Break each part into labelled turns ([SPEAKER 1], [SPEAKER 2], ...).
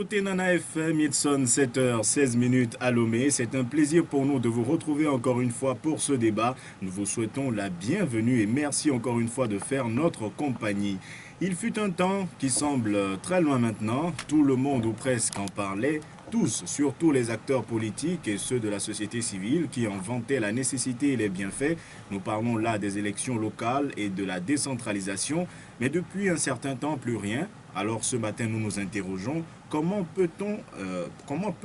[SPEAKER 1] écoutez Nana FM, il sonne 7h16 à Lomé. C'est un plaisir pour nous de vous retrouver encore une fois pour ce débat. Nous vous souhaitons la bienvenue et merci encore une fois de faire notre compagnie. Il fut un temps qui semble très loin maintenant, tout le monde ou presque en parlait, tous, surtout les acteurs politiques et ceux de la société civile qui en vantaient la nécessité et les bienfaits. Nous parlons là des élections locales et de la décentralisation, mais depuis un certain temps, plus rien. Alors ce matin, nous nous interrogeons comment peut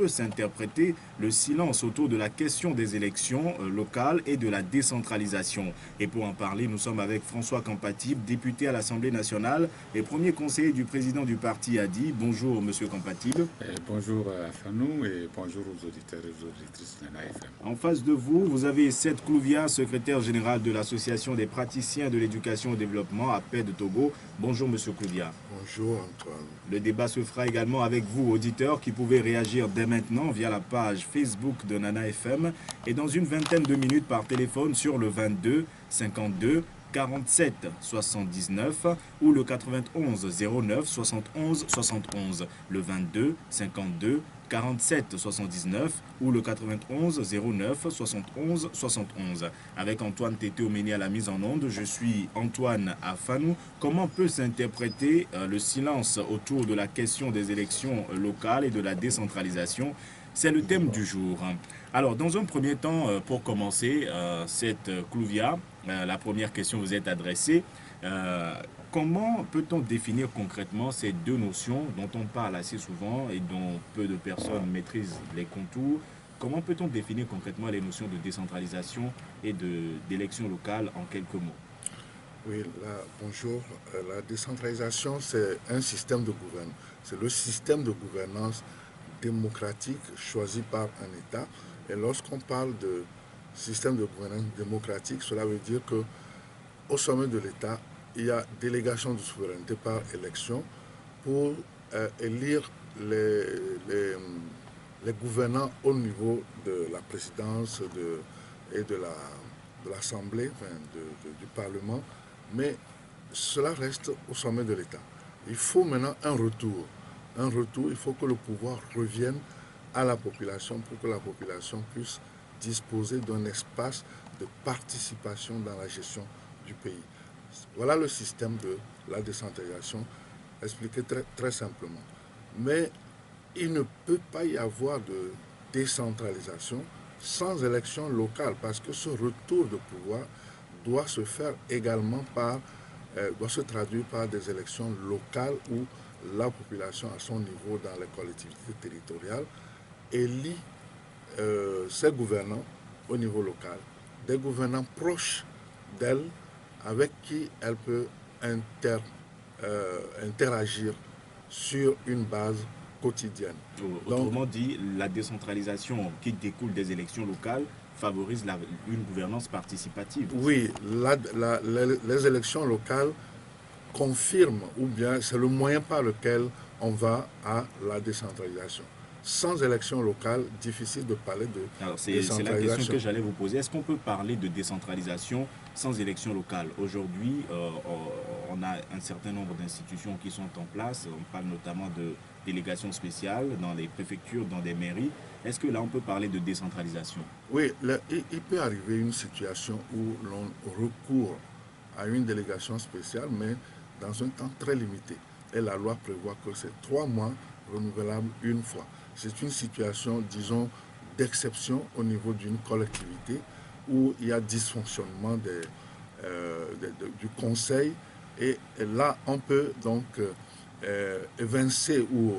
[SPEAKER 1] s'interpréter le silence autour de la question des élections locales et de la décentralisation. Et pour en parler, nous sommes avec François Campatib, député à l'Assemblée nationale et premier conseiller du président du parti ADI. Bonjour Monsieur Campatib.
[SPEAKER 2] Bonjour à Fanou et bonjour aux auditeurs et aux auditrices de la FM.
[SPEAKER 1] En face de vous, vous avez Seth Klouvia, secrétaire général de l'Association des praticiens de l'éducation au développement à Paix de Togo. Bonjour Monsieur Klouvia.
[SPEAKER 3] Bonjour Antoine.
[SPEAKER 1] Le débat se fera également avec vous, auditeurs, qui pouvez réagir dès maintenant via la page Facebook de Nana FM et dans une vingtaine de minutes par téléphone sur le 22 52 47 79 ou le 91 09 71 71, le 22 52 47 79 ou le 91 09 71 71. Avec Antoine Tété Oméni à la mise en onde, je suis Antoine Afanou. Comment peut s'interpréter le silence autour de la question des élections locales et de la décentralisation? C'est le thème du jour. Alors, dans un premier temps, pour commencer, cette Klouvia, la première question vous est adressée. Comment peut-on définir concrètement ces deux notions dont on parle assez souvent et dont peu de personnes maîtrisent les contours? Comment peut-on définir concrètement les notions de décentralisation et d'élection locale en quelques mots?
[SPEAKER 3] Oui, bonjour. La décentralisation, c'est un système de gouvernance. C'est le système de gouvernance démocratique choisi par un État. Et lorsqu'on parle de système de gouvernance démocratique, cela veut dire qu'au sommet de l'État, il y a délégation de souveraineté par élection pour élire les gouvernants au niveau de la présidence et de l'Assemblée, du Parlement. Mais cela reste au sommet de l'État. Il faut maintenant un retour. Il faut que le pouvoir revienne à la population pour que la population puisse disposer d'un espace de participation dans la gestion du pays. Voilà le système de la décentralisation, expliqué très, très simplement. Mais il ne peut pas y avoir de décentralisation sans élection locale, parce que ce retour de pouvoir doit se faire également doit se traduire par des élections locales où la population à son niveau dans les collectivités territoriales élit ses gouvernants au niveau local, des gouvernants proches d'elle avec qui elle peut interagir sur une base quotidienne.
[SPEAKER 1] Autrement dit, la décentralisation qui découle des élections locales favorise une gouvernance participative.
[SPEAKER 3] Oui, les élections locales confirment, ou bien c'est le moyen par lequel on va à la décentralisation. Sans élection locale, difficile de parler de décentralisation.
[SPEAKER 1] C'est la question que j'allais vous poser. Est-ce qu'on peut parler de décentralisation sans élection locale? Aujourd'hui, on a un certain nombre d'institutions qui sont en place. On parle notamment de délégations spéciales dans les préfectures, dans des mairies. Est-ce que là, on peut parler de décentralisation?
[SPEAKER 3] Oui, il peut arriver une situation où l'on recourt à une délégation spéciale, mais dans un temps très limité. Et la loi prévoit que c'est 3 mois renouvelables une fois. C'est une situation, disons, d'exception au niveau d'une collectivité où il y a dysfonctionnement du conseil. Et là, on peut donc évincer ou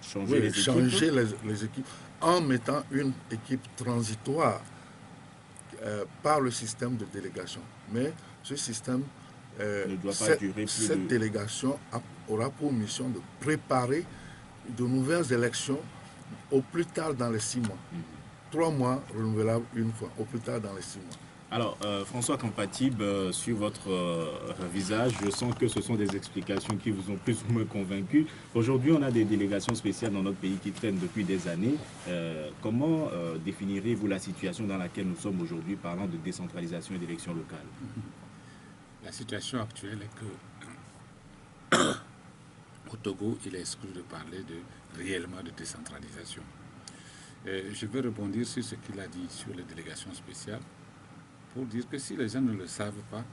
[SPEAKER 1] changer
[SPEAKER 3] les équipes en mettant une équipe transitoire par le système de délégation. Mais ce système,
[SPEAKER 1] ne doit pas durer plus
[SPEAKER 3] cette délégation aura pour mission de préparer de nouvelles élections au plus tard dans les 6 mois. 3 mois renouvelables une fois, au plus tard dans les 6 mois.
[SPEAKER 1] Alors, François Campatib, sur votre visage, je sens que ce sont des explications qui vous ont plus ou moins convaincu. Aujourd'hui, on a des délégations spéciales dans notre pays qui traînent depuis des années. Comment définirez-vous la situation dans laquelle nous sommes aujourd'hui, parlant de décentralisation et d'élections locales?
[SPEAKER 2] La situation actuelle est que Au Togo, il est exclu de parler réellement de décentralisation. Je vais rebondir sur ce qu'il a dit sur les délégations spéciales pour dire que si les gens ne le savent pas,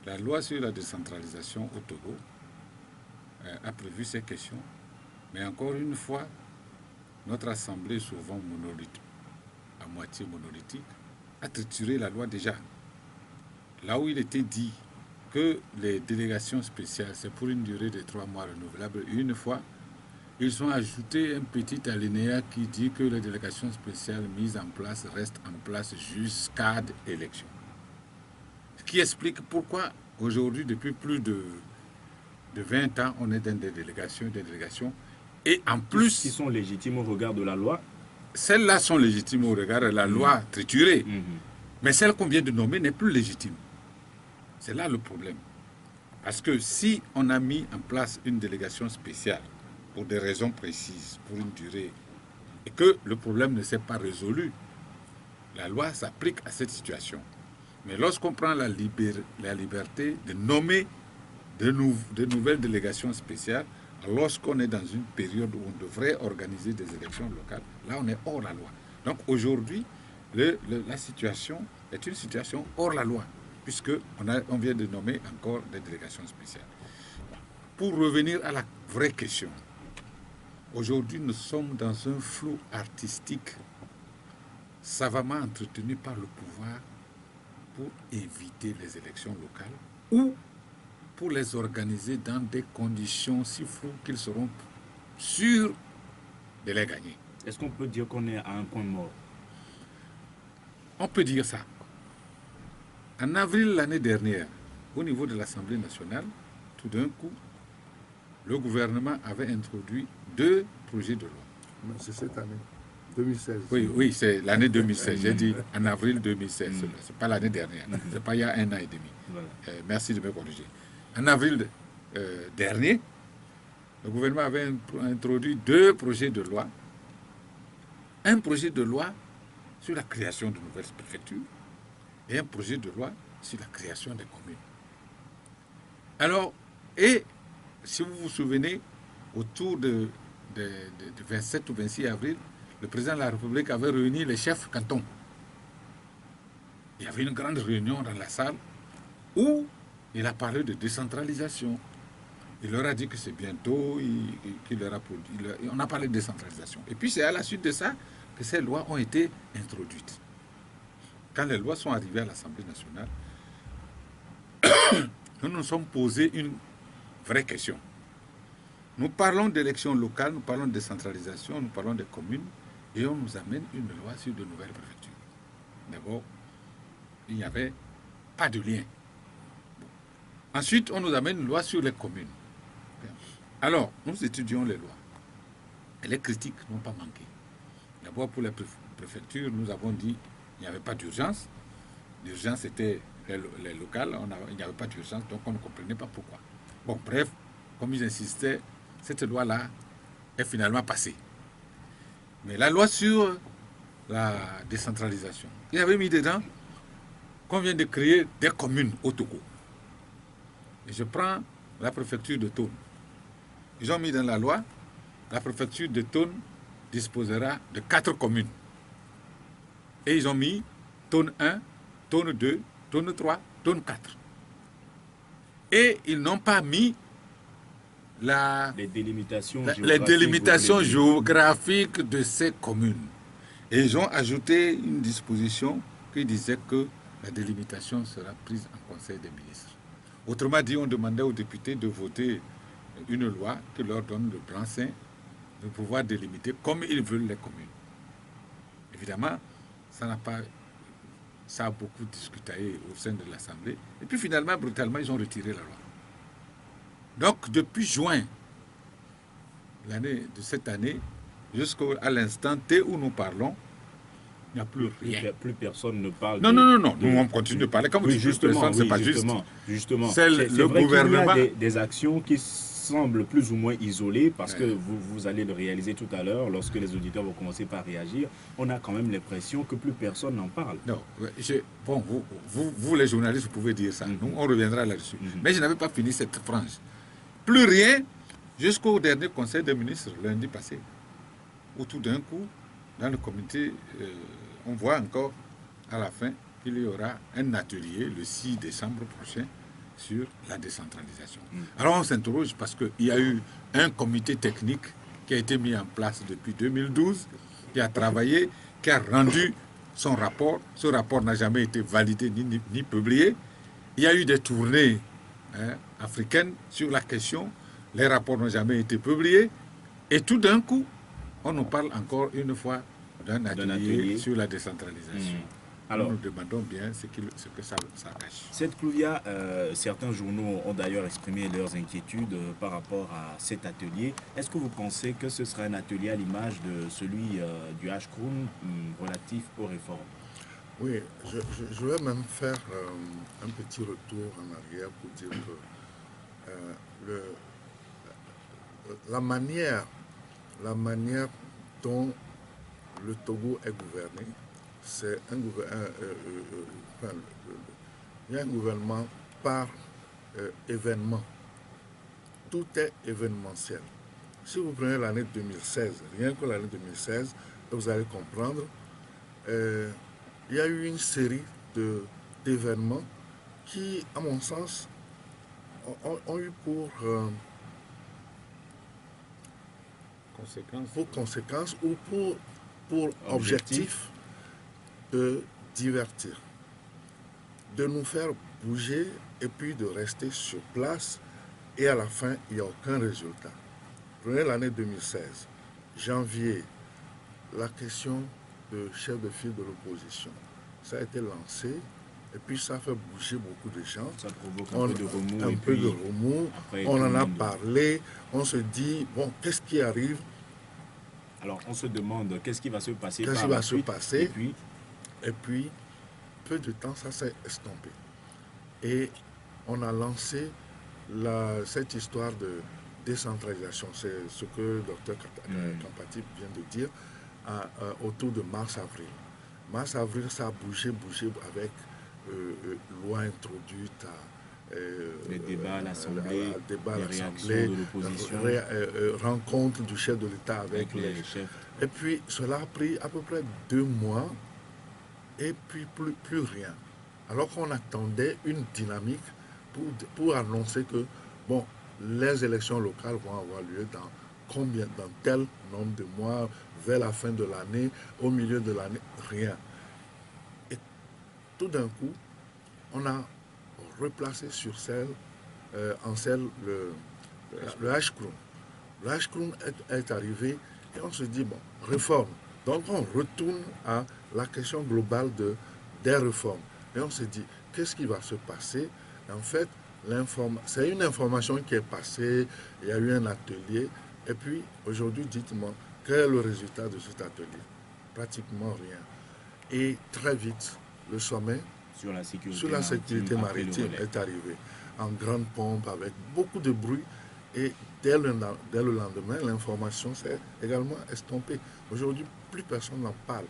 [SPEAKER 2] la loi sur la décentralisation au Togo a prévu ces questions, mais encore une fois, notre assemblée, souvent monolithique, à moitié monolithique, a trituré la loi déjà. Là où il était dit que les délégations spéciales, c'est pour une durée de 3 mois renouvelable une fois, ils ont ajouté un petit alinéa qui dit que les délégations spéciales mises en place restent en place jusqu'à l'élection. Ce qui explique pourquoi aujourd'hui, depuis plus de 20 ans, on est dans des délégations, et en plus...
[SPEAKER 1] Qui sont légitimes au regard de la loi.
[SPEAKER 2] Celles-là sont légitimes au regard de la loi triturée, mais celle qu'on vient de nommer n'est plus légitime. C'est là le problème. Parce que si on a mis en place une délégation spéciale pour des raisons précises, pour une durée, et que le problème ne s'est pas résolu, la loi s'applique à cette situation. Mais lorsqu'on prend la liberté de nommer de nouvelles délégations spéciales, lorsqu'on est dans une période où on devrait organiser des élections locales, là on est hors la loi. Donc aujourd'hui, la situation est une situation hors la loi, puisqu'on vient de nommer encore des délégations spéciales. Pour revenir à la vraie question, aujourd'hui nous sommes dans un flou artistique savamment entretenu par le pouvoir pour éviter les élections locales ou pour les organiser dans des conditions si floues qu'ils seront sûrs de les gagner.
[SPEAKER 1] Est-ce qu'on peut dire qu'on est à un point mort?
[SPEAKER 2] On peut dire ça. En avril l'année dernière, au niveau de l'Assemblée nationale, tout d'un coup, le gouvernement avait introduit 2 projets de loi.
[SPEAKER 3] C'est cette année, 2016.
[SPEAKER 2] Oui, c'est l'année 2016. J'ai dit en avril 2016. Ce n'est pas l'année dernière. Ce n'est pas il y a 1 an et demi. Voilà. Merci de me corriger. En avril dernier, le gouvernement avait introduit 2 projets de loi. Un projet de loi sur la création de nouvelles préfectures et un projet de loi sur la création des communes. Alors, et si vous vous souvenez, autour de 27 ou 26 avril, le président de la République avait réuni les chefs cantons. Il y avait une grande réunion dans la salle où il a parlé de décentralisation. Il leur a dit que c'est bientôt, on a parlé de décentralisation. Et puis c'est à la suite de ça que ces lois ont été introduites. Quand les lois sont arrivées à l'Assemblée nationale, nous nous sommes posé une vraie question. Nous parlons d'élections locales, nous parlons de décentralisation, nous parlons des communes, et on nous amène une loi sur de nouvelles préfectures. D'abord, il n'y avait pas de lien. Ensuite, on nous amène une loi sur les communes. Alors, nous étudions les lois. Et les critiques n'ont pas manqué. D'abord, pour les préfectures, nous avons dit qu'il n'y avait pas d'urgence. L'urgence était les locales, il n'y avait pas d'urgence, donc on ne comprenait pas pourquoi. Bon, bref, comme ils insistaient, cette loi-là est finalement passée. Mais la loi sur la décentralisation, il avait mis dedans qu'on vient de créer des communes au Togo. Et je prends la préfecture de Tone. Ils ont mis dans la loi, la préfecture de Tone disposera de 4 communes. Et ils ont mis Tone 1, Tone 2, Tone 3, Tone 4. Et ils n'ont pas mis les délimitations géographiques de ces communes. Et ils ont ajouté une disposition qui disait que la délimitation sera prise en Conseil des ministres. Autrement dit, on demandait aux députés de voter une loi qui leur donne le blanc-seing de pouvoir délimiter comme ils veulent les communes. Évidemment, ça a beaucoup discuté au sein de l'Assemblée. Et puis finalement, brutalement, ils ont retiré la loi. Donc, depuis juin de cette année, jusqu'à l'instant T où nous parlons, il n'y a plus rien.
[SPEAKER 1] Plus personne ne parle.
[SPEAKER 2] Non. Nous, on continue de parler. Comme justement, c'est pas juste.
[SPEAKER 1] Justement.
[SPEAKER 2] C'est le gouvernement.
[SPEAKER 1] Il y a des actions qui semblent plus ou moins isolées parce que vous allez le réaliser tout à l'heure lorsque les auditeurs vont commencer par réagir. On a quand même l'impression que plus personne n'en parle.
[SPEAKER 2] Non. Bon, vous, les journalistes, vous pouvez dire ça. Nous, on reviendra là-dessus. Mais je n'avais pas fini cette frange. Plus rien jusqu'au dernier conseil des ministres, lundi passé, où tout d'un coup, dans le comité, on voit encore à la fin qu'il y aura un atelier le 6 décembre prochain sur la décentralisation. Alors on s'interroge parce qu'il y a eu un comité technique qui a été mis en place depuis 2012, qui a travaillé, qui a rendu son rapport. Ce rapport n'a jamais été validé ni publié. Il y a eu des tournées africaines sur la question. Les rapports n'ont jamais été publiés. Et tout d'un coup, on nous parle encore une fois d'un atelier sur la décentralisation. Alors, nous nous demandons bien ce que ça cache.
[SPEAKER 1] Cette Clouvia, certains journaux ont d'ailleurs exprimé leurs inquiétudes par rapport à cet atelier. Est-ce que vous pensez que ce sera un atelier à l'image de celui du HCROUN relatif aux réformes?
[SPEAKER 3] Oui, je vais même faire un petit retour en arrière pour dire que la manière dont le Togo est gouverné, c'est il y a un gouvernement par événement. Tout est événementiel. Si vous prenez l'année 2016, rien que l'année 2016, vous allez comprendre, il y a eu une série d'événements qui, à mon sens, ont eu pour conséquence ou pour objectif de divertir, de nous faire bouger et puis de rester sur place, et à la fin, il n'y a aucun résultat. Prenez l'année 2016, janvier, la question de chef de file de l'opposition. Ça a été lancé, et puis ça fait bouger beaucoup de gens.
[SPEAKER 1] Ça provoque un
[SPEAKER 3] peu de remous. On en a parlé, on se dit, bon, qu'est-ce qui arrive?
[SPEAKER 1] Alors, on se demande qu'est-ce qui va se passer
[SPEAKER 3] par la suite.
[SPEAKER 1] Et puis,
[SPEAKER 3] peu de temps, ça s'est estompé. Et on a lancé cette histoire de décentralisation. C'est ce que le docteur Kampati vient de dire autour de mars-avril. Mars-avril, ça a bougé avec loi introduite
[SPEAKER 1] les débats à l'Assemblée, les réactions de l'opposition,
[SPEAKER 3] rencontre du chef de l'État avec les chefs. Et puis, cela a pris à peu près 2 mois et puis plus rien. Alors qu'on attendait une dynamique pour annoncer que, bon, les élections locales vont avoir lieu dans tel nombre de mois, vers la fin de l'année, au milieu de l'année, rien. Et tout d'un coup, on a replacé en selle le HCROUN. Le HCROUN est arrivé et on se dit, bon, réforme. Donc on retourne à la question globale des réformes. Et on se dit, qu'est-ce qui va se passer? Et en fait, c'est une information qui est passée, il y a eu un atelier, et puis aujourd'hui, dites-moi, quel est le résultat de cet atelier? Pratiquement rien. Et très vite, le sommet sur la sécurité maritime est arrivé en grande pompe avec beaucoup de bruit, et dès le lendemain, l'information s'est également estompée. Aujourd'hui, plus personne n'en parle.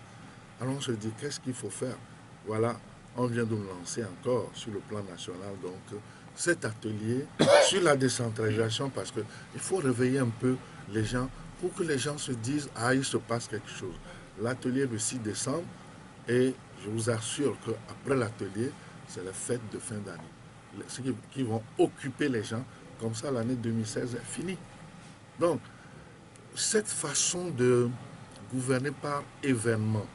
[SPEAKER 3] Alors on se dit, qu'est-ce qu'il faut faire? Voilà, on vient de nous lancer encore sur le plan national, donc cet atelier sur la décentralisation, parce qu'il faut réveiller un peu les gens pour que les gens se disent, ah, il se passe quelque chose. L'atelier le 6 décembre, et je vous assure qu'après l'atelier, c'est les fêtes de fin d'année. Ceux qui vont occuper les gens, comme ça l'année 2016 est finie. Donc, cette façon de gouverner par événement,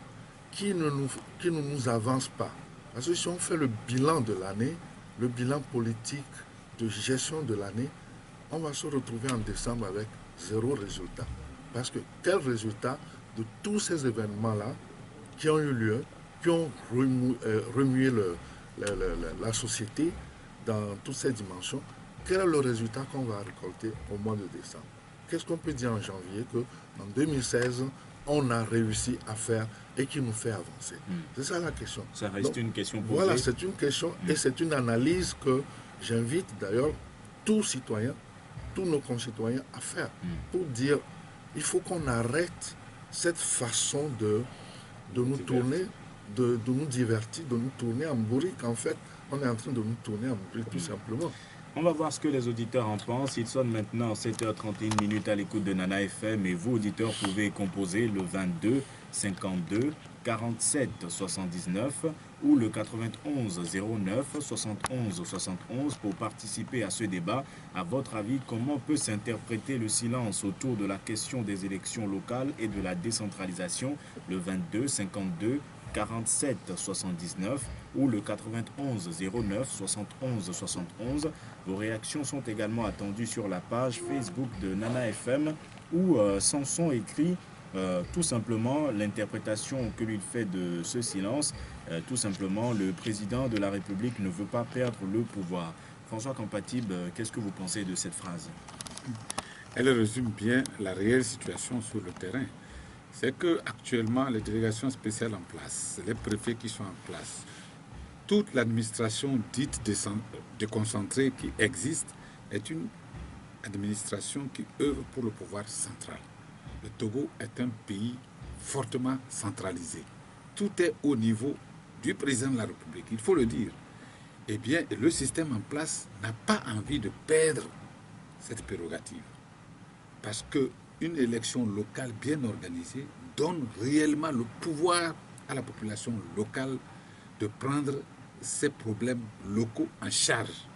[SPEAKER 3] qui ne nous avance pas. Parce que si on fait le bilan de l'année, le bilan politique de gestion de l'année, on va se retrouver en décembre avec 0 résultat. Parce que quel résultat de tous ces événements-là qui ont eu lieu, qui ont remué la société dans toutes ces dimensions, quel est le résultat qu'on va récolter au mois de décembre? Qu'est-ce qu'on peut dire en janvier qu'en 2016, on a réussi à faire et qui nous fait avancer? C'est ça la question.
[SPEAKER 1] Ça reste une question posée.
[SPEAKER 3] Voilà, c'est une question et c'est une analyse que j'invite d'ailleurs tous citoyens, tous nos concitoyens à faire pour dire il faut qu'on arrête cette façon de nous tourner, de nous divertir, de nous tourner en bourrique. En fait, on est en train de nous tourner en bourrique tout simplement.
[SPEAKER 1] On va voir ce que les auditeurs en pensent. Il sonne maintenant 7h31 minutes à l'écoute de Nana FM et vous, auditeurs, pouvez composer le 22 52 47 79 ou le 91 09 71 71 pour participer à ce débat. À votre avis, comment peut s'interpréter le silence autour de la question des élections locales et de la décentralisation? Le 22 52 47 79 ou le 91 09 71 71. Vos réactions sont également attendues sur la page Facebook de Nana FM où Samson écrit tout simplement l'interprétation que lui fait de ce silence. Tout simplement, le président de la République ne veut pas perdre le pouvoir. François Kampatib, qu'est-ce que vous pensez de cette phrase?
[SPEAKER 2] Elle résume bien la réelle situation sur le terrain. C'est qu'actuellement, les délégations spéciales en place, les préfets qui sont en place, toute l'administration dite déconcentrée qui existe est une administration qui œuvre pour le pouvoir central. Le Togo est un pays fortement centralisé. Tout est au niveau du président de la République, il faut le dire. Eh bien, le système en place n'a pas envie de perdre cette prérogative. Parce qu'une élection locale bien organisée donne réellement le pouvoir à la population locale de prendre ces problèmes locaux en charge.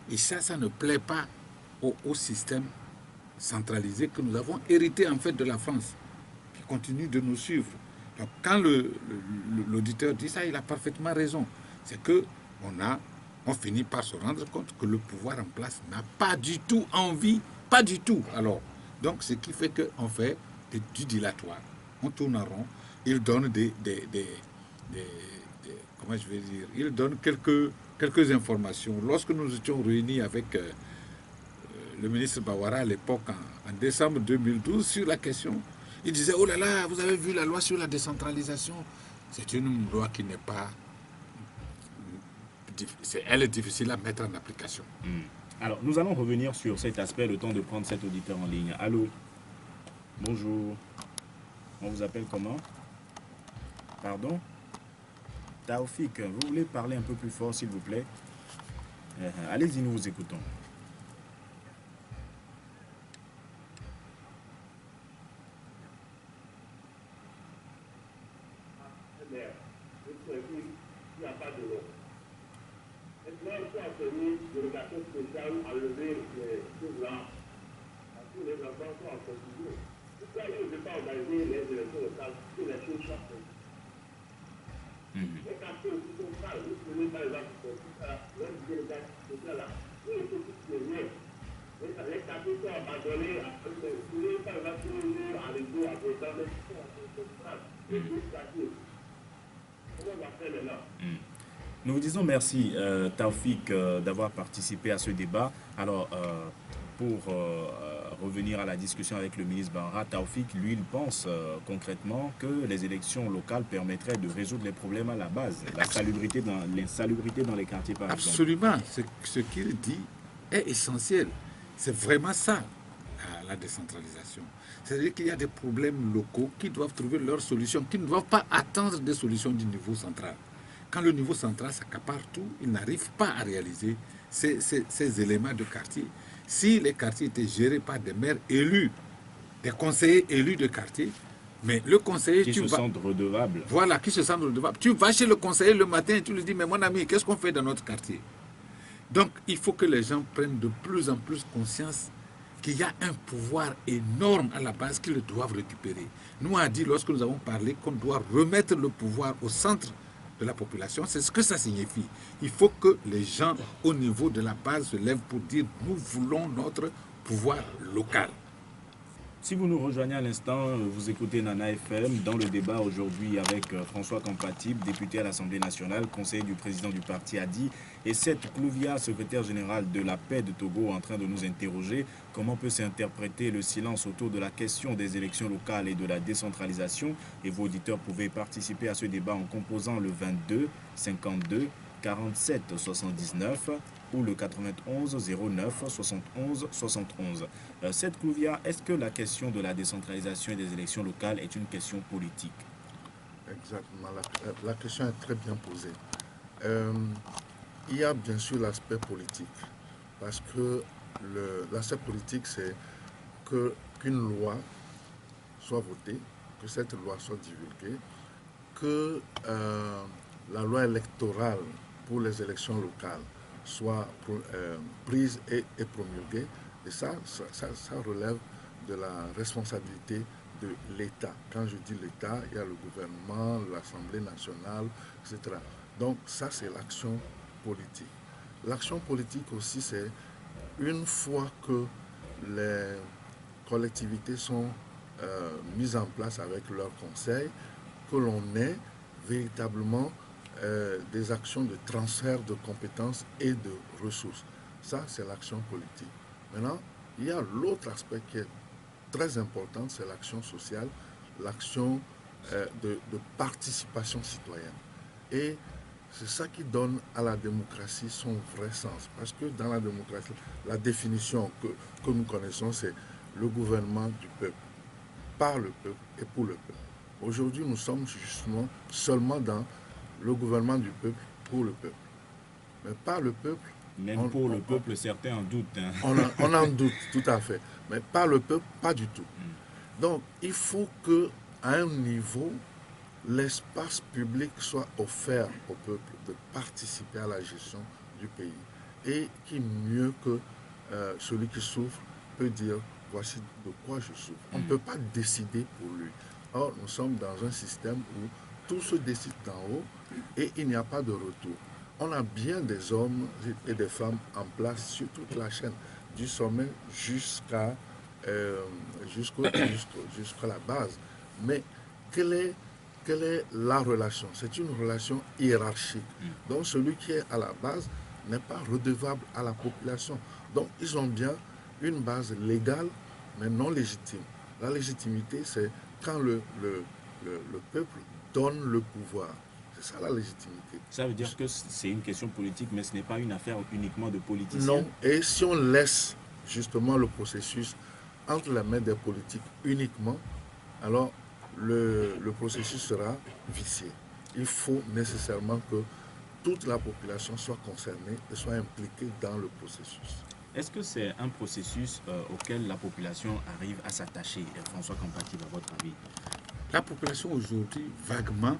[SPEAKER 2] Et ça ne plaît pas au système centralisé que nous avons hérité en fait de la France, qui continue de nous suivre. Donc quand l'auditeur dit ça, il a parfaitement raison. C'est qu'on finit par se rendre compte que le pouvoir en place n'a pas du tout envie, pas du tout. Alors, donc ce qui fait qu'on fait du dilatoire, on tourne en rond, il donne comment je vais dire, il donne quelques informations. Lorsque nous étions réunis avec le ministre Bawara à l'époque, en décembre 2012, sur la question, il disait, oh là là, vous avez vu la loi sur la décentralisation? C'est une loi qui n'est pas... Elle est difficile à mettre en application.
[SPEAKER 1] Alors, nous allons revenir sur cet aspect, le temps de prendre cet auditeur en ligne. Allô? Bonjour. On vous appelle comment? Pardon? Taoufik, vous voulez parler un peu plus fort, s'il vous plaît? Allez-y, nous vous écoutons. Nous vous disons merci, Taoufik, d'avoir participé à ce débat. Alors, pour revenir à la discussion avec le ministre Bawara, Taoufik, lui, il pense concrètement que les élections locales permettraient de résoudre les problèmes à la base, l'insalubrité dans les quartiers, par exemple.
[SPEAKER 2] Absolument, ce qu'il dit est essentiel. C'est vraiment ça, la décentralisation. C'est-à-dire qu'il y a des problèmes locaux qui doivent trouver leurs solutions, qui ne doivent pas attendre des solutions du niveau central. Quand le niveau central s'accapare tout, il n'arrive pas à réaliser ces éléments de quartier. Si les quartiers étaient gérés par des maires élus, des conseillers élus de quartier, mais le conseiller...
[SPEAKER 1] Qui se sentent redevables.
[SPEAKER 2] Voilà, qui se sentent redevables. Tu vas chez le conseiller le matin et tu lui dis, mais mon ami, qu'est-ce qu'on fait dans notre quartier? Donc, il faut que les gens prennent de plus en plus conscience qu'il y a un pouvoir énorme à la base qu'ils doivent récupérer. Nous, on a dit, lorsque nous avons parlé, qu'on doit remettre le pouvoir au centre de la population, c'est ce que ça signifie. Il faut que les gens au niveau de la base se lèvent pour dire nous voulons notre pouvoir local.
[SPEAKER 1] Si vous nous rejoignez à l'instant, vous écoutez Nana FM dans le débat aujourd'hui avec François Kampatib, député à l'Assemblée nationale, conseiller du président du parti ADI, et Seth Klouvia, secrétaire général de la paix de Togo, en train de nous interroger comment peut s'interpréter le silence autour de la question des élections locales et de la décentralisation. Et vos auditeurs pouvaient participer à ce débat en composant le 22 52 47 79 ou le 91 09 71 71. Seth Klouvia, est-ce que la question de la décentralisation et des élections locales est une question politique?
[SPEAKER 3] Exactement. La question est très bien posée. Il y a bien sûr l'aspect politique. parce que l'aspect politique, c'est qu'une loi soit votée, que cette loi soit divulguée, que la loi électorale pour les élections locales soit prise et promulguée. Et ça relève de la responsabilité de l'État. Quand je dis l'État, il y a le gouvernement, l'Assemblée nationale, etc. Donc ça, c'est l'action politique. L'action politique aussi, c'est une fois que les collectivités sont mises en place avec leurs conseils, que l'on ait véritablement des actions de transfert de compétences et de ressources. Ça, c'est l'action politique. Maintenant, il y a l'autre aspect qui est très important, c'est l'action sociale, l'action de participation citoyenne. Et c'est ça qui donne à la démocratie son vrai sens. Parce que dans la démocratie, la définition que nous connaissons, c'est le gouvernement du peuple, par le peuple et pour le peuple. Aujourd'hui, nous sommes justement seulement dans le gouvernement du peuple, pour le peuple. Mais par le peuple...
[SPEAKER 1] Même pour le peuple, certains en doutent. Hein.
[SPEAKER 3] On en doute, tout à fait. Mais par le peuple, pas du tout. Donc, il faut qu'à un niveau, l'espace public soit offert au peuple de participer à la gestion du pays. Et qui mieux que celui qui souffre peut dire, voici de quoi je souffre. On ne peut pas décider pour lui. Or, nous sommes dans un système où tout se décide d'en haut et il n'y a pas de retour. On a bien des hommes et des femmes en place sur toute la chaîne, du sommet jusqu'à la base. Mais quelle est la relation? C'est une relation hiérarchique. Donc celui qui est à la base n'est pas redevable à la population. Donc ils ont bien une base légale, mais non légitime. La légitimité, c'est quand le peuple donne le pouvoir. C'est ça la légitimité.
[SPEAKER 1] Ça veut dire que c'est une question politique, mais ce n'est pas une affaire uniquement de politiciens.
[SPEAKER 3] Non, et si on laisse justement le processus entre les mains des politiques uniquement, alors le processus sera vicié. Il faut nécessairement que toute la population soit concernée et soit impliquée dans le processus.
[SPEAKER 1] Est-ce que c'est un processus auquel la population arrive à s'attacher, François Kampatib, à votre avis?
[SPEAKER 2] La population aujourd'hui, vaguement,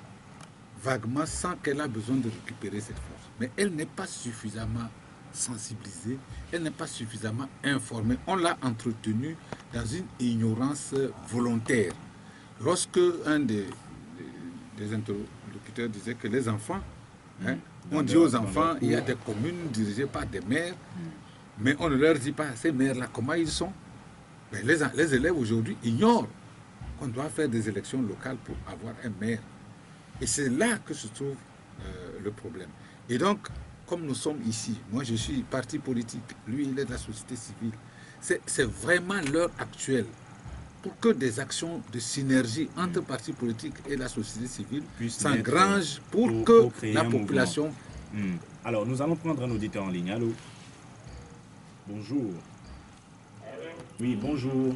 [SPEAKER 2] sent qu'elle a besoin de récupérer cette force. Mais elle n'est pas suffisamment sensibilisée, elle n'est pas suffisamment informée. On l'a entretenue dans une ignorance volontaire. Lorsque un des interlocuteurs disait que les enfants, on dit aux enfants, il y a des communes dirigées par des maires, mais on ne leur dit pas, ces maires-là, comment ils sont. Mais les élèves aujourd'hui ignorent qu'on doit faire des élections locales pour avoir un maire. Et c'est là que se trouve le problème. Et donc, comme nous sommes ici, moi je suis parti politique, lui il est de la société civile, c'est vraiment l'heure actuelle pour que des actions de synergie entre partis politiques et la société civile s'engrangent pour que la population...
[SPEAKER 1] Alors, nous allons prendre un auditeur en ligne. Allô? Bonjour. Oui, bonjour.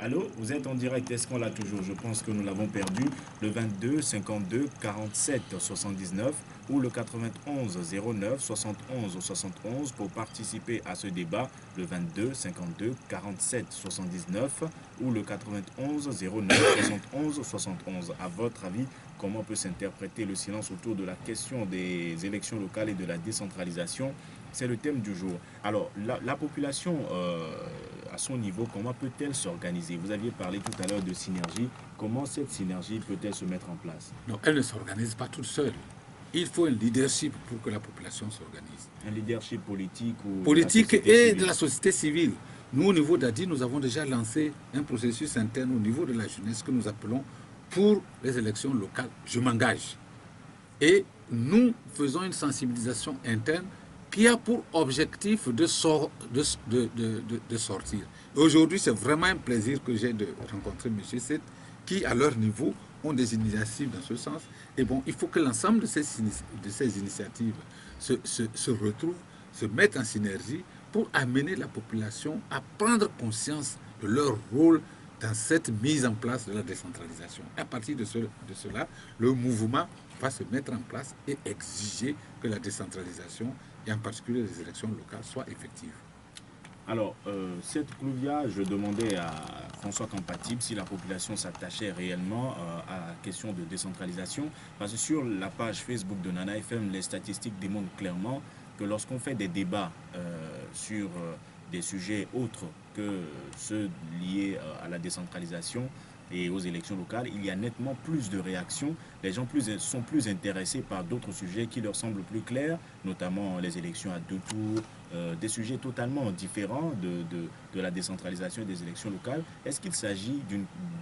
[SPEAKER 1] Allô, vous êtes en direct, est-ce qu'on l'a toujours? Je pense que nous l'avons perdu. Le 22 52 47 79 ou le 91 09 71 71 pour participer à ce débat. Le 22 52 47 79 ou le 91 09 71 71. À votre avis, comment peut s'interpréter le silence autour de la question des élections locales et de la décentralisation? C'est le thème du jour. Alors, la population, à son niveau, comment peut-elle s'organiser? Vous aviez parlé tout à l'heure de synergie. Comment cette synergie peut-elle se mettre en place?
[SPEAKER 2] Non, elle ne s'organise pas toute seule. Il faut un leadership pour que la population s'organise.
[SPEAKER 1] Un leadership politique ou
[SPEAKER 2] politique et de la société civile. Nous, au niveau d'ADI, nous avons déjà lancé un processus interne au niveau de la jeunesse que nous appelons pour les élections locales. Je m'engage. Et nous faisons une sensibilisation interne qui a pour objectif de sortir. Aujourd'hui, c'est vraiment un plaisir que j'ai de rencontrer M. Seth, qui, à leur niveau, ont des initiatives dans ce sens. Et bon, il faut que l'ensemble de ces initiatives se retrouvent, se mettent en synergie pour amener la population à prendre conscience de leur rôle dans cette mise en place de la décentralisation. À partir de cela, le mouvement va se mettre en place et exiger que la décentralisation et en particulier les élections locales, soient effectives.
[SPEAKER 1] Alors, cette Clouvia, je demandais à François Campatib si la population s'attachait réellement à la question de décentralisation, parce que sur la page Facebook de Nana FM, les statistiques démontrent clairement que lorsqu'on fait des débats sur des sujets autres que ceux liés à la décentralisation et aux élections locales, il y a nettement plus de réactions. Les gens sont plus intéressés par d'autres sujets qui leur semblent plus clairs, notamment les élections à 2 tours, des sujets totalement différents de la décentralisation et des élections locales. Est-ce qu'il s'agit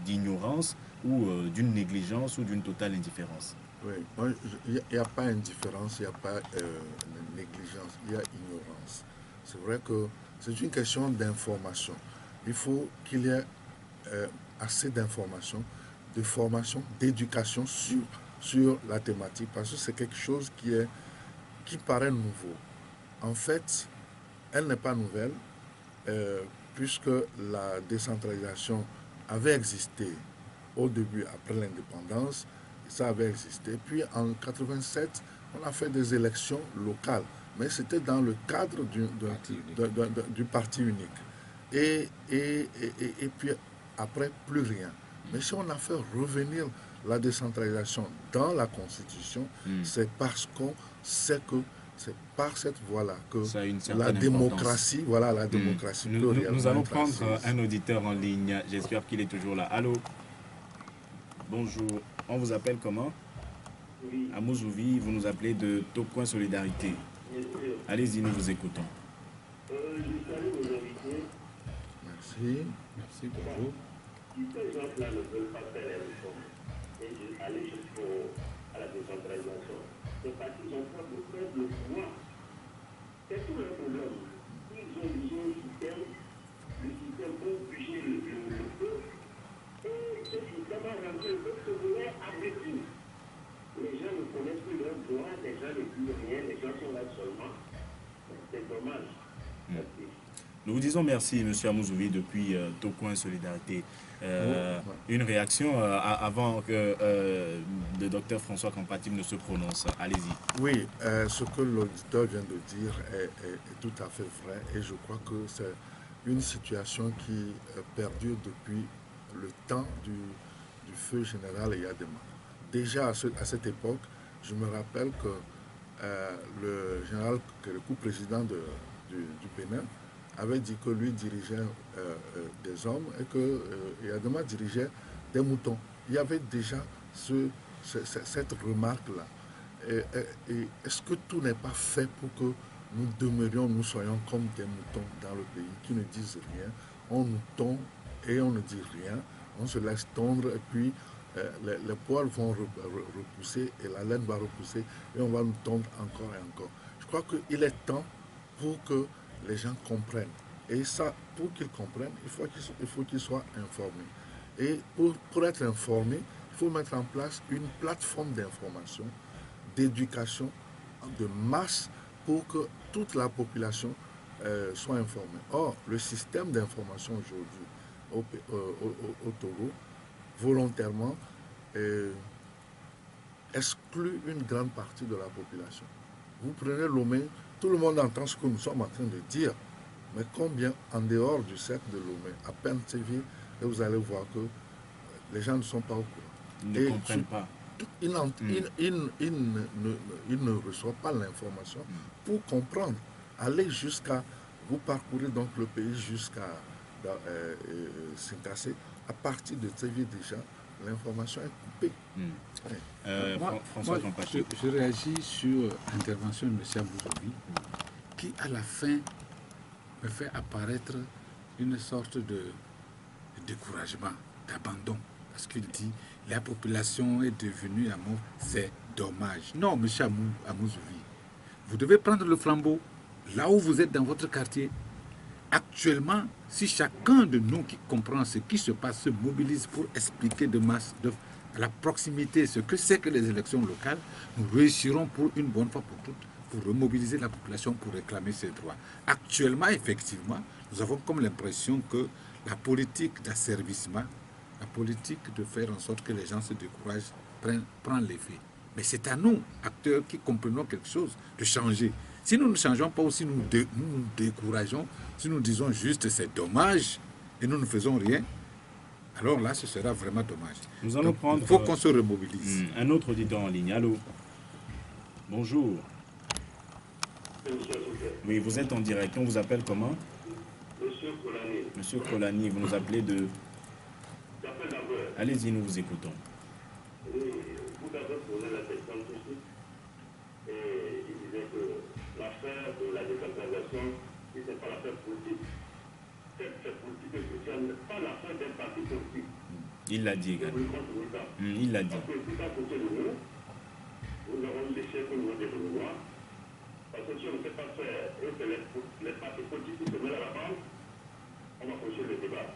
[SPEAKER 1] d'ignorance ou d'une négligence ou d'une totale indifférence?
[SPEAKER 3] Oui, il n'y a pas indifférence, il n'y a pas négligence, il y a ignorance. C'est vrai que c'est une question d'information. Il faut qu'il y ait assez d'informations, de formation, d'éducation sur la thématique, parce que c'est quelque chose qui paraît nouveau. En fait, elle n'est pas nouvelle, puisque la décentralisation avait existé au début, après l'indépendance, ça avait existé. Puis en 87, on a fait des élections locales, mais c'était dans le cadre du parti unique. Et puis après, plus rien. Mais si on a fait revenir la décentralisation dans la Constitution, c'est parce qu'on sait que c'est par cette voie-là que la démocratie, voilà, la démocratie peut réellement
[SPEAKER 1] Nous allons prendre un auditeur en ligne. J'espère qu'il est toujours là. Allô? Bonjour. On vous appelle comment? Oui. Amouzouvi, vous nous appelez de Tocoin Solidarité. Allez-y, nous vous écoutons.
[SPEAKER 3] Merci.
[SPEAKER 2] Merci, bonjour.
[SPEAKER 4] Si ces gens-là ne veulent pas faire les réformes et aller jusqu'à la décentralisation, c'est parce qu'ils ont peur de perdre le pouvoir. C'est tout le problème. Ils ont besoin du système pour bouger le peuple. Et ce système a rendu le peuple se voulait agressif. Les gens ne connaissent plus leurs droits, les gens ne plus rien, les gens sont là seulement. C'est dommage. Merci.
[SPEAKER 1] Nous vous disons merci, M. Amouzouvi, depuis Tocoin Solidarité. Une réaction avant que le docteur François Campatib ne se prononce. Allez-y.
[SPEAKER 3] Oui, ce que l'auditeur vient de dire est tout à fait vrai et je crois que c'est une situation qui perdure depuis le temps du feu général Eyadema. Déjà à cette époque, je me rappelle que le général Kérékou, président du Bénin, avait dit que lui dirigeait des hommes et que Eyadema dirigeait des moutons. Il y avait déjà cette remarque-là. Et est-ce que tout n'est pas fait pour que nous soyons comme des moutons dans le pays qui ne disent rien? On nous tond et on ne dit rien. On se laisse tondre et puis les poils vont repousser et la laine va repousser et on va nous tondre encore et encore. Je crois qu'il est temps pour que les gens comprennent. Et ça, pour qu'ils comprennent, il faut qu'ils soient informés. Et pour être informés, il faut mettre en place une plateforme d'information, d'éducation de masse pour que toute la population soit informée. Or, le système d'information aujourd'hui au Togo, volontairement, exclut une grande partie de la population. Vous prenez Lomé, tout le monde entend ce que nous sommes en train de dire, mais combien en dehors du cercle de Lomé, à peine TV, et vous allez voir que les gens ne sont pas au courant.
[SPEAKER 1] Ils ne comprennent pas.
[SPEAKER 3] Ils ne reçoivent pas l'information pour comprendre. Aller jusqu'à, vous parcourez donc le pays jusqu'à Sinkassé, à partir de TV déjà, l'information est coupée.
[SPEAKER 2] François, je réagis sur l'intervention de M. Amouzouvi, qui à la fin me fait apparaître une sorte de découragement, d'abandon. Parce qu'il dit, la population est devenue amoureuse, c'est dommage. Non, M. Amouzouvi, vous devez prendre le flambeau là où vous êtes dans votre quartier. Actuellement, si chacun de nous qui comprend ce qui se passe se mobilise pour expliquer de masse, à la proximité, ce que c'est que les élections locales, nous réussirons pour une bonne fois pour toutes, pour remobiliser la population pour réclamer ses droits. Actuellement, effectivement, nous avons comme l'impression que la politique d'asservissement, la politique de faire en sorte que les gens se découragent, prend l'effet. Mais c'est à nous, acteurs qui comprenons quelque chose, de changer. Si nous ne changeons pas ou si nous nous décourageons, si nous disons juste c'est dommage et nous ne faisons rien, alors là, ce sera vraiment dommage.
[SPEAKER 1] Nous allons prendre...
[SPEAKER 2] Il faut qu'on se remobilise.
[SPEAKER 1] Un autre auditeur en ligne. Allô? Bonjour. Oui, vous êtes en direct. On vous appelle comment?
[SPEAKER 4] Monsieur Kolani.
[SPEAKER 1] Monsieur Kolani, vous nous appelez de...
[SPEAKER 4] J'appelle d'abord.
[SPEAKER 1] Allez-y, nous vous écoutons.
[SPEAKER 4] Vous avez posé la question tout de suite. Et il disait que l'affaire de la décentralisation, ce n'est pas l'affaire politique. C'est politique et sociale, n'est pas l'affaire d'un parti politique.
[SPEAKER 1] Il l'a dit également. Il l'a dit.
[SPEAKER 4] Parce que tout à côté de nous, nous avons des chefs au niveau des gouvernements. Parce que si on ne sait pas faire, et que les partis politiques se mettent à la base, on va poser le débat.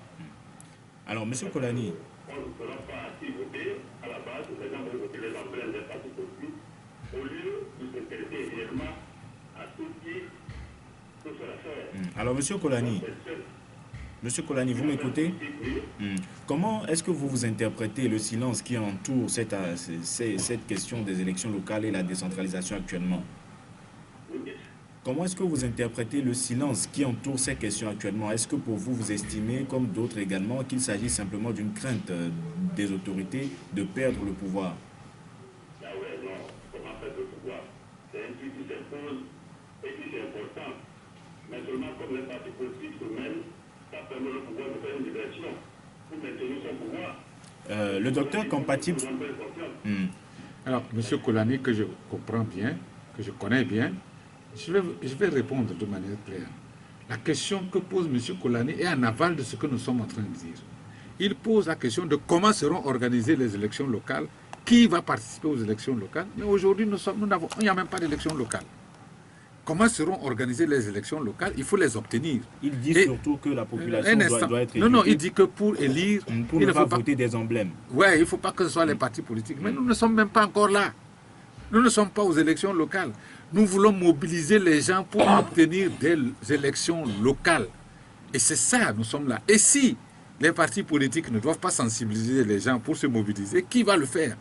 [SPEAKER 1] Alors, M. Kolani.
[SPEAKER 4] On ne fera pas ainsi voter à la base, les gens vont voter les emblèmes des partis politiques, au lieu de s'intéresser réellement à tout qui peut faire affaire.
[SPEAKER 1] Alors, M. Kolani. Monsieur Kolani, vous m'écoutez? Comment est-ce que vous interprétez le silence qui entoure cette question des élections locales et la décentralisation actuellement? Comment est-ce que vous interprétez le silence qui entoure ces questions actuellement? Est-ce que pour vous, vous estimez, comme d'autres également, qu'il s'agit simplement d'une crainte des autorités de perdre le pouvoir?
[SPEAKER 4] Ah ouais, non, comment perdre le pouvoir? C'est un truc qui s'impose et qui est important. Mais seulement comme les partis politiques eux-mêmes, ça permet le pouvoir de faire une direction pour maintenir son pouvoir.
[SPEAKER 1] Le docteur compatible...
[SPEAKER 2] Alors, M. Kolani, que je comprends bien, que je connais bien, je vais répondre de manière claire. La question que pose M. Kolani est en aval de ce que nous sommes en train de dire. Il pose la question de comment seront organisées les élections locales, qui va participer aux élections locales. Mais aujourd'hui, il n'y a même pas d'élections locales. Comment seront organisées les élections locales? Il faut les obtenir.
[SPEAKER 1] Il dit surtout que la population doit être...
[SPEAKER 2] Non, il dit que pour élire...
[SPEAKER 1] Pour ne pas voter des emblèmes.
[SPEAKER 2] Oui, il ne faut pas que ce soit les partis politiques. Mais nous ne sommes même pas encore là. Nous ne sommes pas aux élections locales. Nous voulons mobiliser les gens pour obtenir des élections locales. Et c'est ça, nous sommes là. Et si les partis politiques ne doivent pas sensibiliser les gens pour se mobiliser, qui va le faire?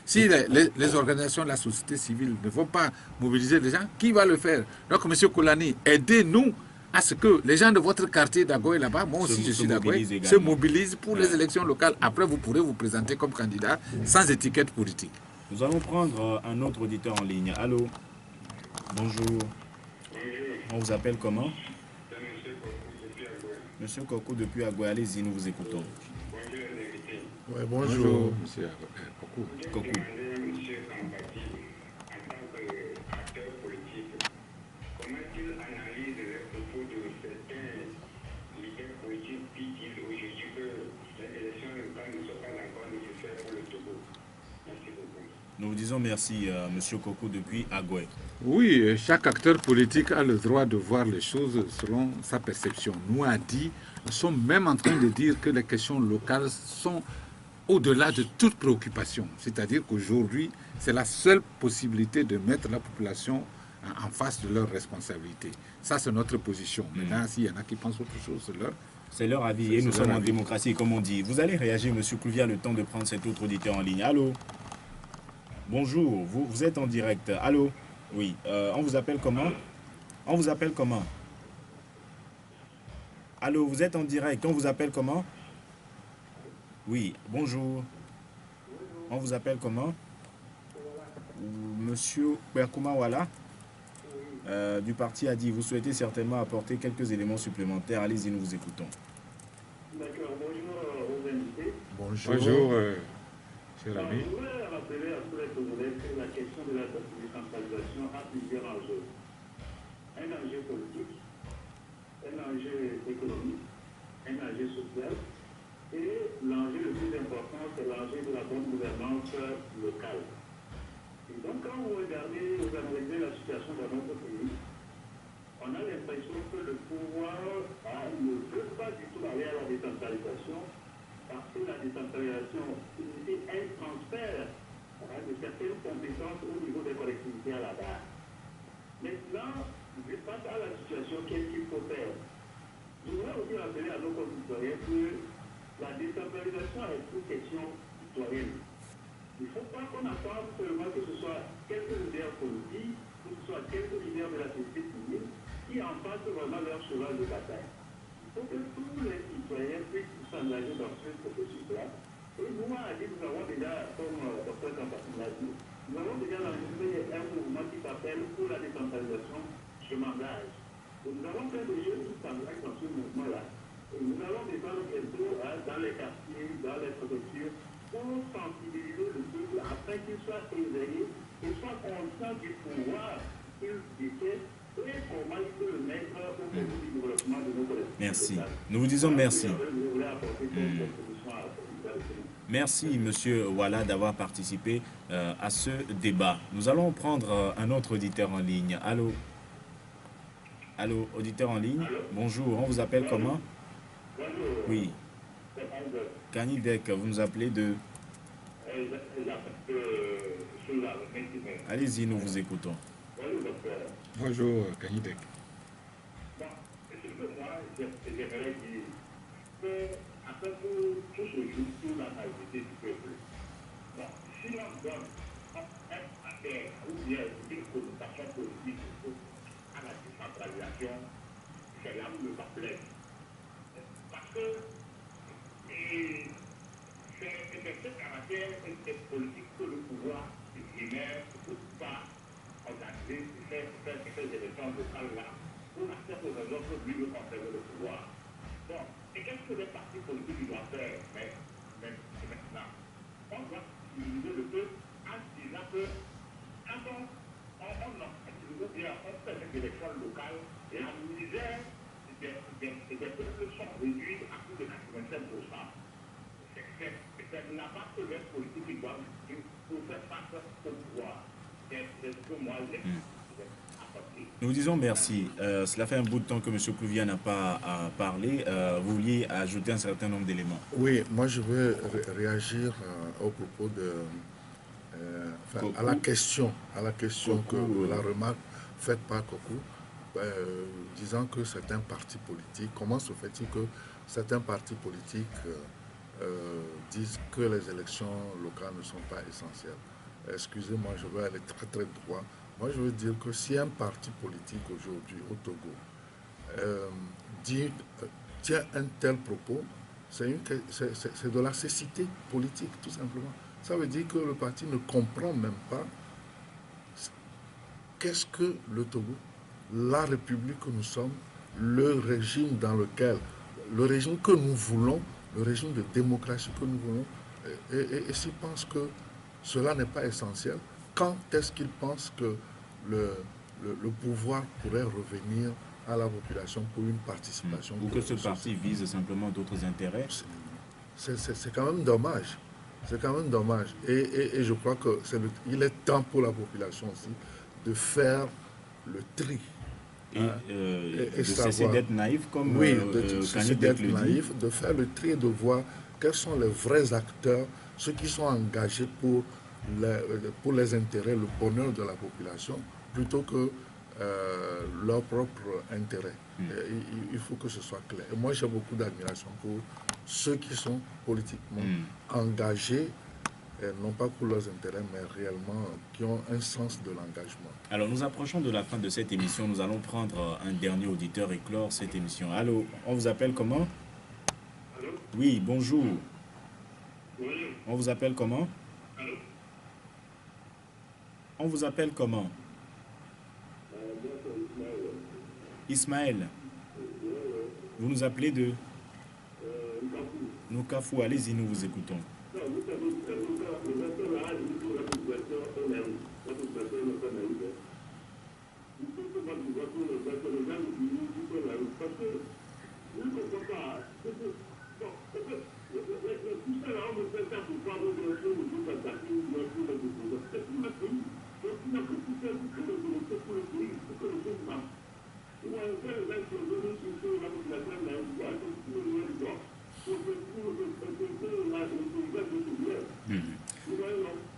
[SPEAKER 2] Si les organisations de la société civile ne vont pas mobiliser les gens, qui va le faire? Donc, M. Kolani, aidez-nous à ce que les gens de votre quartier d'Agoé là-bas, moi aussi je suis d'Agoé, se mobilisent pour les élections locales. Après, vous pourrez vous présenter comme candidat sans étiquette politique.
[SPEAKER 1] Nous allons prendre un autre auditeur en ligne. Allô? Bonjour. On vous appelle comment? Monsieur Kokou depuis Agoué. Allez-y, nous vous écoutons.
[SPEAKER 3] Oui, bonjour.
[SPEAKER 2] Monsieur Kokou.
[SPEAKER 1] Kokou.
[SPEAKER 4] Monsieur Compatible, en tant qu'acteur politique, comment il analyse les propos de certains leaders politiques qui disent aujourd'hui que les élections locales ne sont pas encore nécessaires pour le Togo? Merci beaucoup.
[SPEAKER 1] Nous vous disons merci, Monsieur Kokou depuis Agoué.
[SPEAKER 2] Oui, chaque acteur politique a le droit de voir les choses selon sa perception. Nous sommes même en train de dire que les questions locales sont au-delà de toute préoccupation. C'est-à-dire qu'aujourd'hui, c'est la seule possibilité de mettre la population en face de leurs responsabilités. Ça, c'est notre position. Maintenant, s'il y en a qui pensent autre chose,
[SPEAKER 1] c'est leur avis. Et nous sommes en démocratie, comme on dit. Vous allez réagir, Monsieur Clouvia, le temps de prendre cet autre auditeur en ligne. Allô? Bonjour, vous êtes en direct. Allô? Oui. On vous appelle comment? On vous appelle comment? Allô, vous êtes en direct. On vous appelle comment? Oui, bonjour. On vous appelle comment? Monsieur Berkoumawala du parti a dit, vous souhaitez certainement apporter quelques éléments supplémentaires. Allez-y, nous vous écoutons.
[SPEAKER 4] D'accord, bonjour aux invités.
[SPEAKER 3] Bonjour.
[SPEAKER 2] bonjour, cher ami.
[SPEAKER 4] Je voulais rappeler à tous les Congolais que la question de la décentralisation a plusieurs enjeux. Un enjeu politique, un enjeu économique, un enjeu social, et l'enjeu le plus important, c'est l'enjeu de la bonne gouvernance locale. Et donc, quand vous regardez, vous analysez la situation dans notre pays, on a l'impression que le pouvoir ne veut pas du tout aller à la décentralisation, parce que la décentralisation signifie un transfert de certaines compétences au niveau des collectivités à la base. Maintenant, face à la situation, qu'est-ce qu'il faut faire? Je voudrais aussi rappeler à nos concitoyens que la décentralisation est une question citoyenne. Il ne faut pas qu'on attende seulement que ce soit quelques leaders politiques que ce soit quelques leaders de la société civile, qui en fassent vraiment leur cheval de bataille. Il faut que tous les citoyens puissent s'engager dans ce processus-là. Et nous, à dire, nous avons déjà, comme Dr. Kampassi l'a dit, nous avons déjà lancé un mouvement qui s'appelle pour la décentralisation, je m'engage. Et nous avons fait des jeunes qui s'engagent dans ce mouvement-là. Et nous allons descendre bientôt dans les quartiers, dans les préfectures, pour sensibiliser le peuple afin qu'il soit éveillé et soit conscient du pouvoir qu'il détient et comment il peut le mettre au service du développement de nos collectivités.
[SPEAKER 1] Merci. Nous vous disons merci. Merci, Monsieur Wala, d'avoir participé à ce débat. Nous allons prendre un autre auditeur en ligne. Allô? Allô, auditeur en ligne? Bonjour, on vous appelle comment? Oui. Kanidek, vous nous appelez de... Allez-y, nous vous écoutons.
[SPEAKER 2] Bonjour, Kanidek.
[SPEAKER 4] Bon, ce que moi, j'aimerais dire, c'est après tout se joue sur la majorité du peuple. Bon, si on donne un affaire ou bien une connotation politique à la décentralisation, c'est là où le bas blesse. Parce que c'est ce caractère politique que le pouvoir primaire ne peut pas organiser ces élections locales-là pour accepter aux autres lui de conserver le pouvoir. Bon, et qu'est-ce que les partis politiques doivent faire maintenant? On doit utiliser le peuple en disant que quand on fait des élections locales, la misère des peuples sont réduits à plus de 85%. C'est la part de l'aide politique qui doit pour faire face au pouvoir. C'est ce que moi j'ai apporté.
[SPEAKER 1] Nous vous disons merci. Cela fait un bout de temps que M. Plouvia n'a pas parlé. Vous vouliez ajouter un certain nombre d'éléments.
[SPEAKER 3] Oui, moi je veux réagir au propos de... à la question que la remarque faite par Kokou, disant que certains partis politiques, comment se fait-il que certains partis politiques disent que les élections locales ne sont pas essentielles? Excusez-moi, je vais aller très très droit. Moi, je veux dire que si un parti politique aujourd'hui au Togo tient un tel propos, c'est de la cécité politique, tout simplement. Ça veut dire que le parti ne comprend même pas qu'est-ce que le Togo, la République que nous sommes, le régime dans lequel, le régime que nous voulons, le régime de démocratie que nous voulons, et s'ils pensent que cela n'est pas essentiel, quand est-ce qu'ils pensent que le pouvoir pourrait revenir à la population pour une participation?
[SPEAKER 1] Ou que ce parti vise simplement d'autres intérêts?
[SPEAKER 3] C'est quand même dommage. C'est quand même dommage. Et je crois qu'il est temps pour la population aussi de faire le tri.
[SPEAKER 1] De cesser d'être naïf, comme
[SPEAKER 3] oui, de cesser d'être naïf, de faire le tri et de voir quels sont les vrais acteurs, ceux qui sont engagés pour les intérêts, le bonheur de la population, plutôt que leur propre intérêt. Il faut que ce soit clair. Et moi, j'ai beaucoup d'admiration pour ceux qui sont politiquement engagés, non pas pour leurs intérêts, mais réellement qui ont un sens de l'engagement.
[SPEAKER 1] Alors, nous approchons de la fin de cette émission. Nous allons prendre un dernier auditeur et clore cette émission. Allô, on vous appelle comment?
[SPEAKER 4] Allô?
[SPEAKER 1] Oui, bonjour.
[SPEAKER 4] Oui.
[SPEAKER 1] On vous appelle comment?
[SPEAKER 4] Allô?
[SPEAKER 1] On vous appelle comment? Ismaël. Vous nous appelez de Noukafou. Allez-y, nous vous écoutons.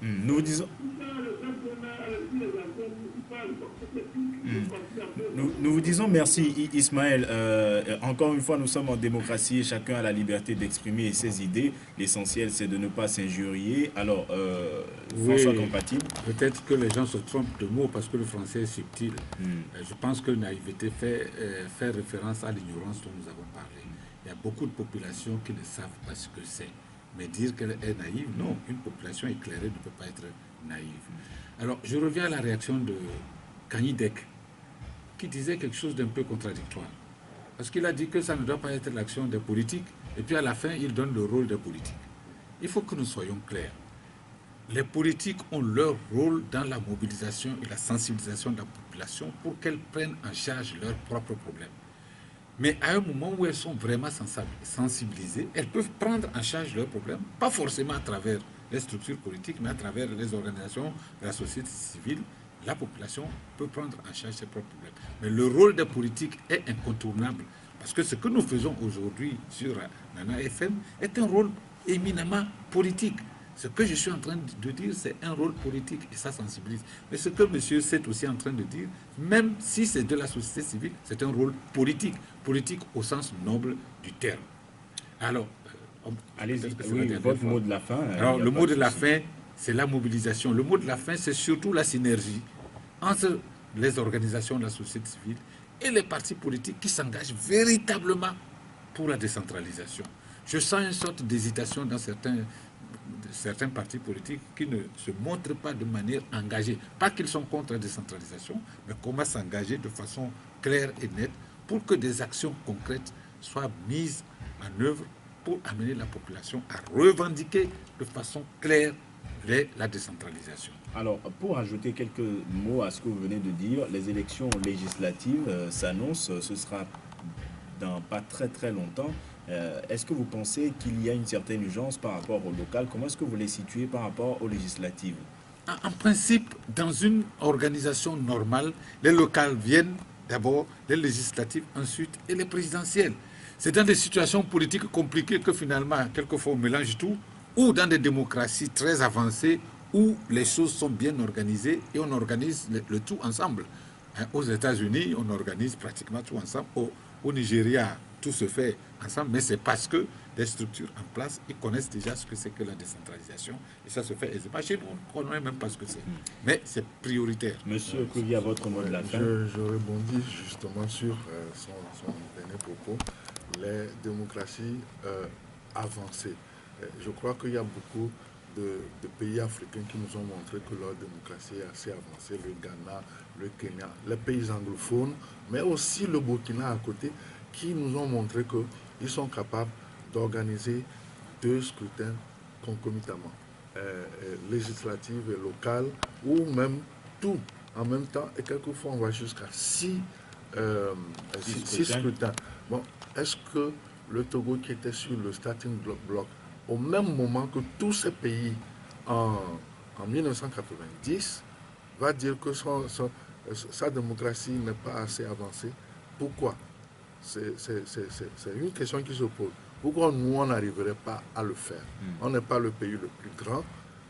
[SPEAKER 1] Nous disons... Nous vous disons merci, Ismaël. Encore une fois, nous sommes en démocratie et chacun a la liberté d'exprimer ses idées. L'essentiel, c'est de ne pas s'injurier. Alors, François
[SPEAKER 2] Oui,
[SPEAKER 1] Compatible.
[SPEAKER 2] peut-être que les gens se trompent de mots parce que le français est subtil. Je pense que naïveté fait référence à l'ignorance dont nous avons parlé. Il y a beaucoup de populations qui ne savent pas ce que c'est. Mais dire qu'elle est naïve, non. Une population éclairée ne peut pas être naïve. Alors, je reviens à la réaction de Kanyidek, qui disait quelque chose d'un peu contradictoire. Parce qu'il a dit que ça ne doit pas être l'action des politiques, et puis à la fin, il donne le rôle des politiques. Il faut que nous soyons clairs. Les politiques ont leur rôle dans la mobilisation et la sensibilisation de la population pour qu'elles prennent en charge leurs propres problèmes. Mais à un moment où elles sont vraiment sensibilisées, elles peuvent prendre en charge leurs problèmes, pas forcément à travers les structures politiques, mais à travers les organisations de la société civile. La population peut prendre en charge ses propres problèmes. Mais le rôle des politiques est incontournable. Parce que ce que nous faisons aujourd'hui sur Nana FM est un rôle éminemment politique. Ce que je suis en train de dire, c'est un rôle politique et ça sensibilise. Mais ce que monsieur est aussi en train de dire, même si c'est de la société civile, c'est un rôle politique. Politique au sens noble du terme. Alors,
[SPEAKER 1] allez-y, oui, votre mot de la fin.
[SPEAKER 2] Alors, le mot de la fin, c'est la mobilisation. Le mot de la fin, c'est surtout la synergie entre les organisations de la société civile et les partis politiques qui s'engagent véritablement pour la décentralisation. Je sens une sorte d'hésitation dans certains partis politiques qui ne se montrent pas de manière engagée. Pas qu'ils sont contre la décentralisation, mais comment s'engager de façon claire et nette pour que des actions concrètes soient mises en œuvre pour amener la population à revendiquer de façon claire la décentralisation.
[SPEAKER 1] Alors, pour ajouter quelques mots à ce que vous venez de dire, les élections législatives s'annoncent, ce sera dans pas très longtemps. Est-ce que vous pensez qu'il y a une certaine urgence par rapport au local? Comment est-ce que vous les situez par rapport aux législatives?
[SPEAKER 2] En principe, dans une organisation normale, les locales viennent d'abord, les législatives ensuite et les présidentielles. C'est dans des situations politiques compliquées que finalement, quelquefois, on mélange tout, ou dans des démocraties très avancées où les choses sont bien organisées et on organise le tout ensemble. Aux États-Unis, on organise pratiquement tout ensemble. Au Nigeria, tout se fait ensemble, mais c'est parce que les structures en place, ils connaissent déjà ce que c'est que la décentralisation et ça se fait aisément. Chez nous, on ne connaît même pas ce que c'est, mais c'est prioritaire.
[SPEAKER 1] Monsieur Koulia, votre mot de la fin.
[SPEAKER 3] Je rebondis justement sur son dernier propos, les démocraties avancées. Je crois qu'il y a beaucoup de pays africains qui nous ont montré que leur démocratie est assez avancée, le Ghana, le Kenya, les pays anglophones, mais aussi le Burkina à côté, qui nous ont montré qu'ils sont capables d'organiser 2 scrutins concomitamment, législatifs et locaux, ou même tout en même temps, et quelquefois on va jusqu'à 6 scrutins. Bon, est-ce que le Togo qui était sur le starting block au même moment que tous ces pays en 1990 va dire que sa démocratie n'est pas assez avancée? Pourquoi? C'est une question qui se pose. Pourquoi nous, on n'arriverait pas à le faire? On n'est pas le pays le plus grand,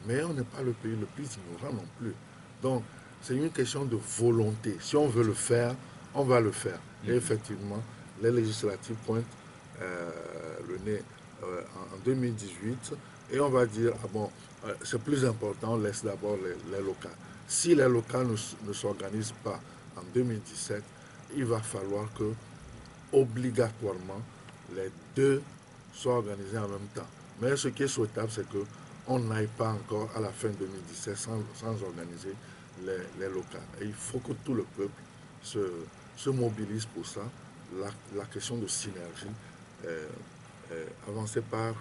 [SPEAKER 3] mais on n'est pas le pays le plus ignorant non plus. Donc, c'est une question de volonté. Si on veut le faire, on va le faire. Et effectivement, les législatives pointent le nez en 2018 et on va dire, ah bon, c'est plus important, on laisse d'abord les locales. Si les locales ne s'organisent pas en 2017, il va falloir que, obligatoirement, les deux soient organisés en même temps. Mais ce qui est souhaitable, c'est qu'on n'aille pas encore à la fin 2017 sans organiser les locales. Et il faut que tout le peuple se mobilise pour ça. La question de synergie avancée par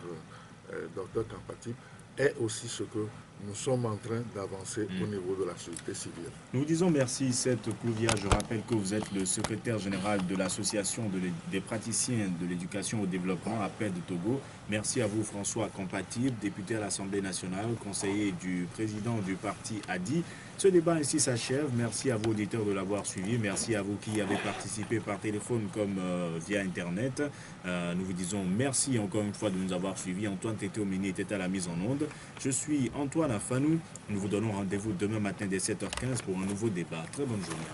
[SPEAKER 3] Dr Kampati est aussi ce que nous sommes en train d'avancer au niveau de la société civile.
[SPEAKER 1] Nous disons merci, Seth Koulia. Je rappelle que vous êtes le secrétaire général de l'association des praticiens de l'éducation au développement à PED de Togo. Merci à vous, François Compati, député à l'Assemblée nationale, conseiller du président du parti ADI. Ce débat ainsi s'achève. Merci à vos auditeurs de l'avoir suivi. Merci à vous qui avez participé par téléphone comme via Internet. Nous vous disons merci encore une fois de nous avoir suivis. Antoine Tété-Omini était à la mise en onde. Je suis Antoine Moulana Fanou. Nous vous donnons rendez-vous demain matin dès 7h15 pour un nouveau débat. Très bonne journée.